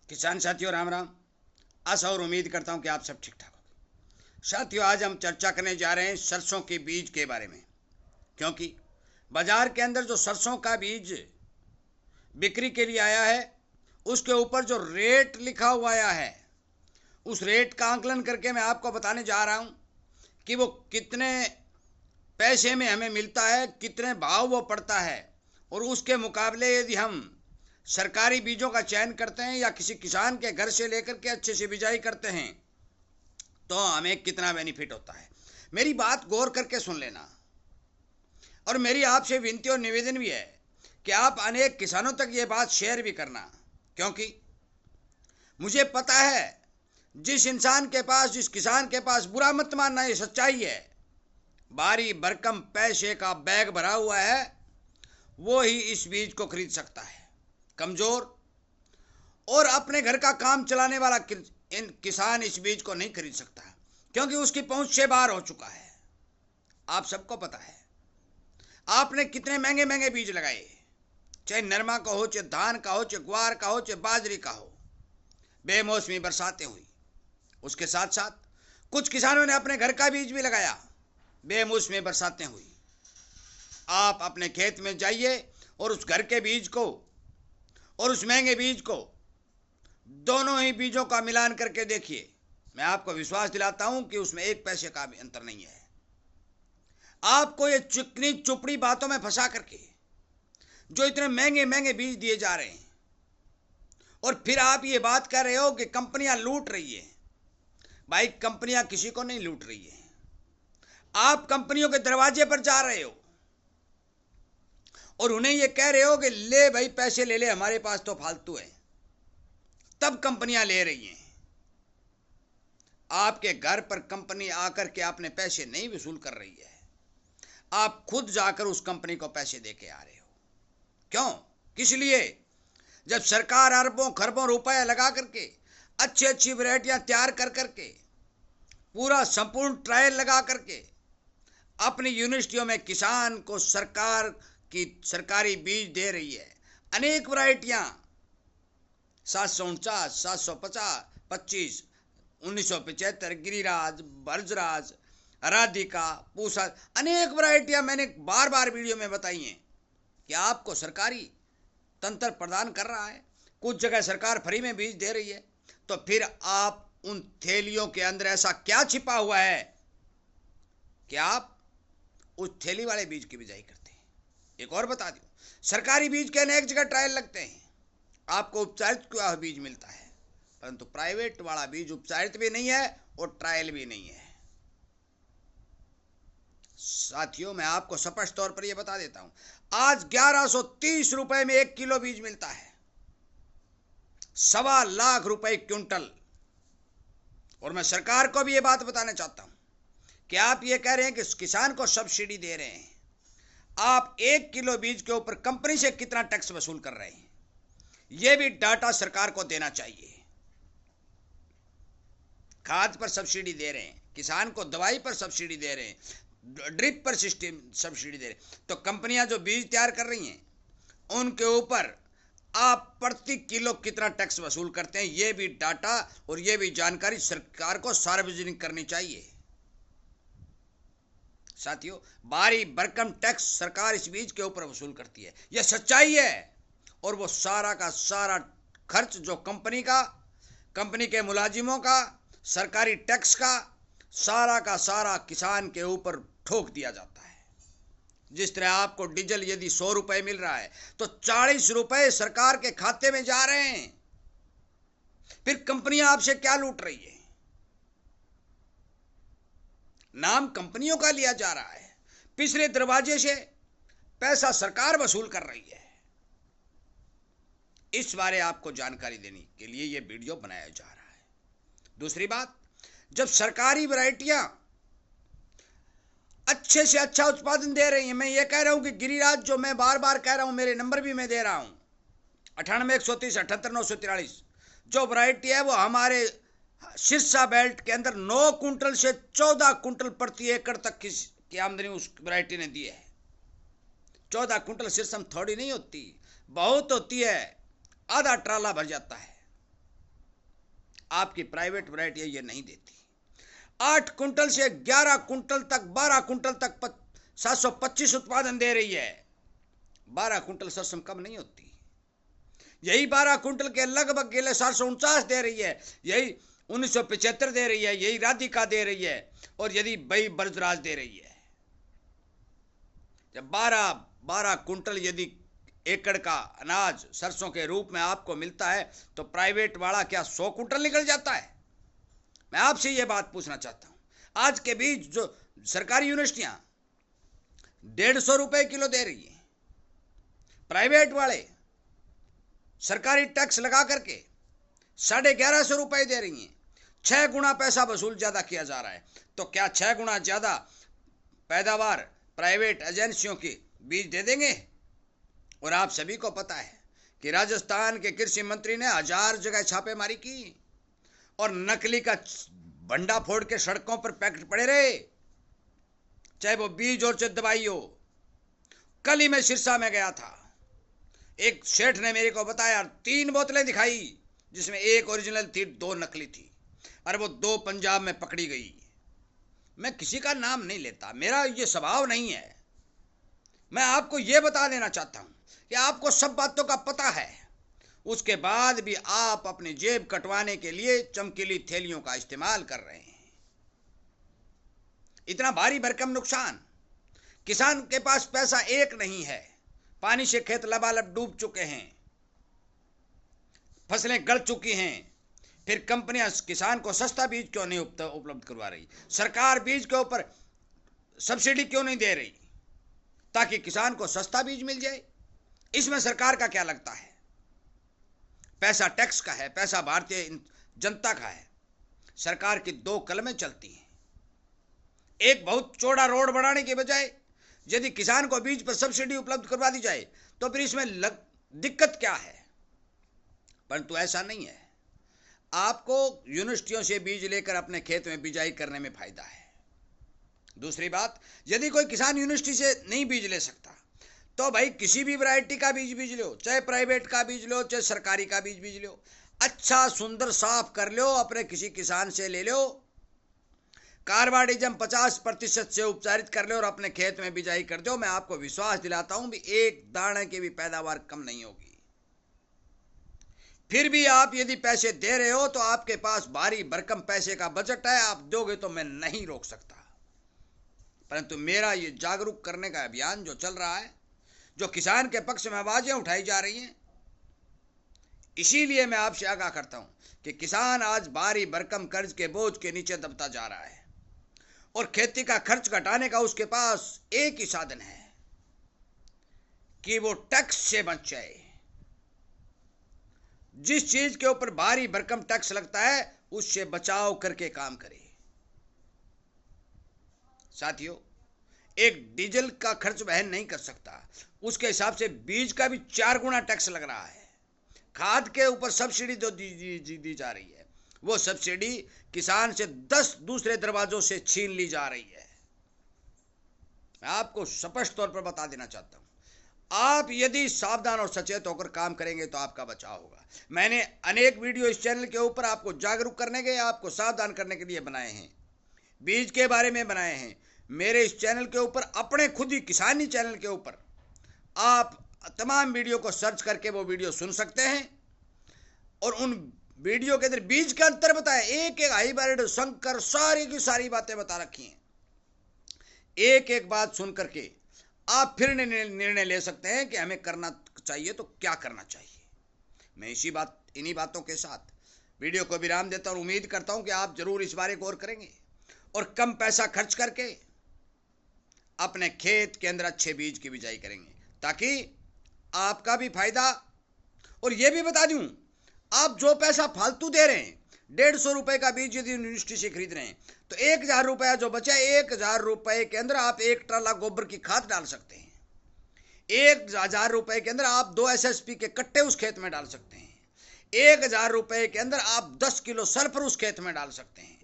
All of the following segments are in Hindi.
किसान साथियों राम राम। आशा और उम्मीद करता हूं कि आप सब ठीक ठाक होंगे। साथियों आज हम चर्चा करने जा रहे हैं सरसों के बीज के बारे में, क्योंकि बाजार के अंदर जो सरसों का बीज बिक्री के लिए आया है उसके ऊपर जो रेट लिखा हुआ आया है उस रेट का आंकलन करके मैं आपको बताने जा रहा हूं कि वो कितने पैसे में हमें मिलता है, कितने भाव वो पड़ता है, और उसके मुकाबले यदि हम सरकारी बीजों का चयन करते हैं या किसी किसान के घर से लेकर के अच्छे से बिजाई करते हैं तो हमें कितना बेनिफिट होता है। मेरी बात गौर करके सुन लेना, और मेरी आपसे विनती और निवेदन भी है कि आप अनेक किसानों तक ये बात शेयर भी करना, क्योंकि मुझे पता है जिस किसान के पास बुरा मत मानना, ये सच्चाई है, भारी भरकम पैसे का बैग भरा हुआ है वो ही इस बीज को खरीद सकता है। कमजोर और अपने घर का काम चलाने वाला किसान इस बीज को नहीं खरीद सकता, क्योंकि उसकी पहुंच से बाहर हो चुका है। आप सबको पता है आपने कितने महंगे महंगे बीज लगाए, चाहे नरमा का हो, चाहे धान का हो, चाहे ग्वार का हो, चाहे बाजरी का हो। बेमौसमी बरसातें हुई, उसके साथ साथ कुछ किसानों ने अपने घर का बीज भी लगाया, बेमौसमी बरसातें हुई। आप अपने खेत में जाइए और उस घर के बीज को और उस महंगे बीज को, दोनों ही बीजों का मिलान करके देखिए, मैं आपको विश्वास दिलाता हूं कि उसमें एक पैसे का भी अंतर नहीं है। आपको ये चिकनी चुपड़ी बातों में फंसा करके जो इतने महंगे महंगे बीज दिए जा रहे हैं और फिर आप ये बात कर रहे हो कि कंपनियां लूट रही है। भाई कंपनियां किसी को नहीं लूट रही है, आप कंपनियों के दरवाजे पर जा रहे हो और उन्हें ये कह रहे हो कि ले भाई पैसे ले ले, हमारे पास तो फालतू है, तब कंपनियां ले रही हैं। आपके घर पर कंपनी आकर के आपने पैसे नहीं वसूल कर रही है, आप खुद जाकर उस कंपनी को पैसे दे के आ रहे हो। क्यों? किस लिए? जब सरकार अरबों खरबों रुपए लगा करके अच्छी अच्छी वैरायटियां तैयार कर करके पूरा संपूर्ण ट्रायल लगा करके अपनी यूनिवर्सिटियों में किसान को सरकारी बीज दे रही है, अनेक वैरायटियां 749, 750, 25, 1975, गिरिराज, बर्जराज, राधिका, पूसा, अनेक वैरायटियां मैंने बार बार वीडियो में बताई हैं कि आपको सरकारी तंत्र प्रदान कर रहा है। कुछ जगह सरकार फ्री में बीज दे रही है, तो फिर आप उन थैलियों के अंदर ऐसा क्या छिपा हुआ है कि आप उस थैली वाले बीज की बिजाई करते हैं। एक और बता दूं, सरकारी बीज के अनेक जगह ट्रायल लगते हैं, आपको उपचारित किया हुआ बीज मिलता है, परंतु प्राइवेट वाला बीज उपचारित भी नहीं है और ट्रायल भी नहीं है। साथियों मैं आपको स्पष्ट तौर पर यह बता देता हूं, आज 1130 रुपए में 1 किलो बीज मिलता है, 1.25 लाख रुपए क्विंटल। और मैं सरकार को भी यह बात बताना चाहता हूं कि आप ये कह रहे हैं कि किसान को सब्सिडी दे रहे हैं, आप 1 किलो बीज के ऊपर कंपनी से कितना टैक्स वसूल कर रहे हैं, यह भी डाटा सरकार को देना चाहिए। खाद पर सब्सिडी दे रहे हैं, किसान को दवाई पर सब्सिडी दे रहे हैं, ड्रिप पर सिस्टम सब्सिडी दे रहे हैं, तो कंपनियां जो बीज तैयार कर रही हैं उनके ऊपर आप प्रति किलो कितना टैक्स वसूल करते हैं, यह भी डाटा और यह भी जानकारी सरकार को सार्वजनिक करनी चाहिए। साथियों भारी भरकम टैक्स सरकार इस बीज के ऊपर वसूल करती है, यह सच्चाई है। और वो सारा का सारा खर्च जो कंपनी के मुलाजिमों का, सरकारी टैक्स का सारा किसान के ऊपर ठोक दिया जाता है। जिस तरह आपको डीजल यदि 100 रुपए मिल रहा है तो 40 रुपए सरकार के खाते में जा रहे हैं, फिर कंपनियां आपसे क्या लूट रही है? नाम कंपनियों का लिया जा रहा है, पिछले दरवाजे से पैसा सरकार वसूल कर रही है। इस बारे आपको जानकारी देने के लिए यह वीडियो बनाया जा रहा है। दूसरी बात, जब सरकारी वैरायटियां अच्छे से अच्छा उत्पादन दे रही हैं, मैं ये कह रहा हूं कि गिरिराज, जो मैं बार बार कह रहा हूं, मेरे नंबर भी मैं दे रहा हूं 98 130 78 943, जो वैरायटी है वो हमारे सिरसा बेल्ट के अंदर 9 कुंटल से 14 कुंटल प्रति एकड़ तक की आमदनी उस वैरायटी ने दी है। 14 कुंटल सिरसा में थोड़ी नहीं होती, बहुत होती है, आधा ट्राला भर जाता है। आपकी प्राइवेट वैरायटी ये नहीं देती। 8 कुंटल से 11 कुंटल तक, 12 कुंटल तक 725 उत्पादन दे रही है। 12 कुंटल सरसों कम नहीं होती। यही 12 कुंटल के लगभग केले 749 दे रही है, यही 1975 दे रही है, यही राधिका दे रही है, और यदि बई बरजराज दे रही है। जब 12 कुंटल यदि एकड़ का अनाज सरसों के रूप में आपको मिलता है तो प्राइवेट वाला क्या 100 कुंटल निकल जाता है? मैं आपसे यह बात पूछना चाहता हूं। आज के बीच जो सरकारी यूनिवर्सिटियां 150 रुपए किलो दे रही है, प्राइवेट वाले सरकारी टैक्स लगा करके 1150 रुपए दे रही हैं। 6 गुना पैसा वसूल ज्यादा किया जा रहा है। तो क्या 6 गुना ज्यादा पैदावार प्राइवेट एजेंसियों की बीज दे देंगे? और आप सभी को पता है कि राजस्थान के कृषि मंत्री ने 1000 जगह छापेमारी की और नकली का भंडा फोड़ के सड़कों पर पैकेट पड़े रहे, चाहे वो बीज और चाहे दवाई हो। कल ही मैं सिरसा में गया था, एक सेठ ने मेरे को बताया 3 बोतलें दिखाई जिसमें एक ओरिजिनल थी, 2 नकली थी, और वो 2 पंजाब में पकड़ी गई। मैं किसी का नाम नहीं लेता, मेरा ये स्वभाव नहीं है। मैं आपको ये बता देना चाहता हूं कि आपको सब बातों का पता है, उसके बाद भी आप अपनी जेब कटवाने के लिए चमकीली थैलियों का इस्तेमाल कर रहे हैं। इतना भारी भरकम नुकसान, किसान के पास पैसा एक नहीं है, पानी से खेत लबालब डूब चुके हैं, फसलें गल चुकी हैं, फिर कंपनियां किसान को सस्ता बीज क्यों नहीं उपलब्ध करवा रही? सरकार बीज के ऊपर सब्सिडी क्यों नहीं दे रही ताकि किसान को सस्ता बीज मिल जाए? इसमें सरकार का क्या लगता है? पैसा टैक्स का है, पैसा भारतीय जनता का है। सरकार की 2 कलमें चलती हैं। एक बहुत चौड़ा रोड बनाने के बजाय यदि किसान को बीज पर सब्सिडी उपलब्ध करवा दी जाए तो फिर इसमें दिक्कत क्या है? परंतु ऐसा नहीं है। आपको यूनिवर्सिटियों से बीज लेकर अपने खेत में बिजाई करने में फायदा है। दूसरी बात, यदि कोई किसान यूनिवर्सिटी से नहीं बीज ले सकता तो भाई किसी भी वैरायटी का बीज लो, चाहे प्राइवेट का बीज लो, चाहे सरकारी का बीज लो, अच्छा सुंदर साफ कर लो, अपने किसी किसान से ले लो, कार्बाइडिज्म 50% से उपचारित कर लो और अपने खेत में बिजाई कर दो। मैं आपको विश्वास दिलाता हूं भी एक दाने की भी पैदावार कम नहीं होगी। फिर भी आप यदि पैसे दे रहे हो तो आपके पास भारी भरकम पैसे का बजट है, आप दोगे तो मैं नहीं रोक सकता। परंतु मेरा ये जागरूक करने का अभियान जो चल रहा है, जो किसान के पक्ष में आवाजें उठाई जा रही हैं, इसीलिए मैं आपसे आगाह करता हूं कि किसान आज भारी भरकम कर्ज के बोझ के नीचे दबता जा रहा है और खेती का खर्च घटाने का उसके पास एक ही साधन है कि वो टैक्स से बच जाए। जिस चीज के ऊपर भारी भरकम टैक्स लगता है उससे बचाव करके काम करे। साथियों, एक डीजल का खर्च वहन नहीं कर सकता, उसके हिसाब से बीज का भी 4 गुना टैक्स लग रहा है। खाद के ऊपर सब्सिडी जो दी जा रही है, वो सब्सिडी किसान से 10 दूसरे दरवाजों से छीन ली जा रही है। मैं आपको स्पष्ट तौर पर बता देना चाहता हूं, आप यदि सावधान और सचेत होकर काम करेंगे तो आपका बचाव होगा। मैंने अनेक वीडियो इस चैनल के ऊपर आपको जागरूक करने के, आपको सावधान करने के लिए बनाए हैं, बीज के बारे में बनाए हैं। मेरे इस चैनल के ऊपर, अपने खुद ही किसानी चैनल के ऊपर आप तमाम वीडियो को सर्च करके वो वीडियो सुन सकते हैं और उन वीडियो के अंदर बीज का अंतर बताया, एक एक हाइब्रिड, संकर, सारी की सारी बातें बता रखी हैं। एक एक बात सुन करके आप फिर निर्णय ले सकते हैं कि हमें करना चाहिए तो क्या करना चाहिए। मैं इन्हीं बातों के साथ वीडियो को विराम देता हूं। उम्मीद करता हूं कि आप जरूर इस बारे गौर करेंगे और कम पैसा खर्च करके अपने खेत के अंदर अच्छे बीज की बिजाई करेंगे ताकि आपका भी फायदा। और यह भी बता दूं, आप जो पैसा फालतू दे रहे हैं, 150 रुपए का बीज यदि यूनिवर्सिटी से खरीद रहे हैं तो 1000 रुपया जो बचा, 1000 रुपए के अंदर आप 1 ट्राला गोबर की खाद डाल सकते हैं। 1000 रुपए के अंदर आप 2 SSP के कट्टे उस खेत में डाल सकते हैं। 1000 रुपए के अंदर आप 10 किलो सल्फर उस खेत में डाल सकते हैं।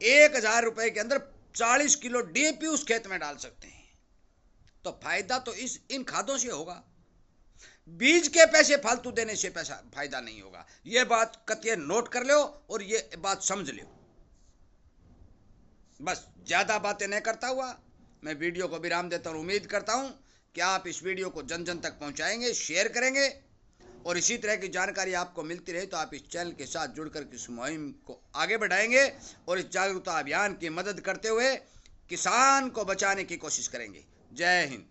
1000 रुपए के अंदर 40 किलो DAP उस खेत में डाल सकते हैं। तो फायदा तो इन खादों से होगा। बीज के पैसे फालतू देने से पैसा फायदा नहीं होगा। ये बात कतिये नोट कर लो और ये बात समझ लो। बस ज़्यादा बातें नहीं करता हुआ मैं वीडियो को विराम देता हूँ। उम्मीद करता हूँ कि आप इस वीडियो को जन जन तक पहुँचाएंगे, शेयर करेंगे और इसी तरह की जानकारी आपको मिलती रहे तो आप इस चैनल के साथ जुड़कर इस मुहिम को आगे बढ़ाएंगे और इस जागरूकता अभियान की मदद करते हुए किसान को बचाने की कोशिश करेंगे। जय हिंद।